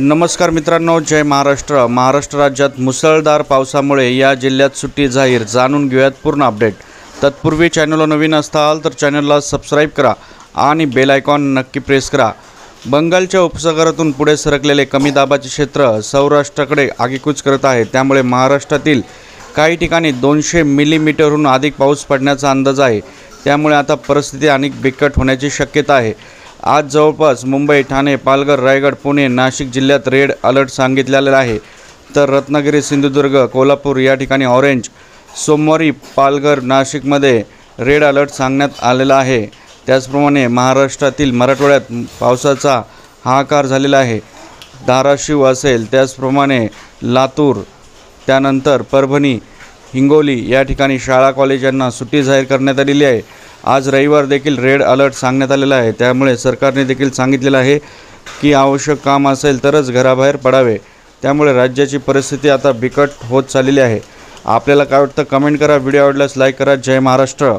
नमस्कार मित्रांनो, जय महाराष्ट्र। महाराष्ट्र राज्यात मुसळधार पावसामुळे या जिल्ह्यात सुट्टी जाहीर। जाणून घेऊयात पूर्ण अपडेट। तत्पूर्वी चॅनलला नवीन असाल तर चॅनलला सबस्क्राईब करा आणि बेल आयकॉन नक्की प्रेस करा। बंगालच्या उपसागरातून पुढे सरकलेले कमी दाबाचे क्षेत्र सौराष्ट्राकडे आगेकूच करत आहे। त्यामुळे महाराष्ट्रातील काही ठिकाणी 200 मिलीमीटरहून अधिक पाऊस पडण्याचा अंदाज आहे। त्यामुळे आता परिस्थिती अधिक बिकट होण्याची शक्यता आहे। आज जवळपास मुंबई, ठाणे, पालघर, रायगड, पुणे, नाशिक जिल्ह्यात रेड अलर्ट सांगितलेला आहे। तर रत्नागिरी, सिंधुदुर्ग, कोल्हापूर या ठिकाणी ऑरेंज, सोमवारी पालघर, नाशिकमध्ये रेड अलर्ट सांगण्यात आलेला आहे। त्याचप्रमाणे महाराष्ट्रातील मराठवाड्यात पावसाचा हाहाकार झालेला आहे। धाराशिव असेल, त्याचप्रमाणे लातूर, त्यानंतर परभणी, हिंगोली या ठिकाणी शाळा कॉलेजांना सुट्टी जाहीर करण्यात आलेली आहे। आज रविवार देखील रेड अलर्ट सांगण्यात आलेला आहे। त्यामुळे सरकारने देखील सांगितलेलं आहे की आवश्यक काम असेल तरच घराबाहेर पडावे। त्यामुळे राज्याची परिस्थिती आता बिकट होत चाललेली आहे। आपल्याला काय वाटतं कमेंट करा। व्हिडिओ आवडल्यास लाईक करा। जय महाराष्ट्र।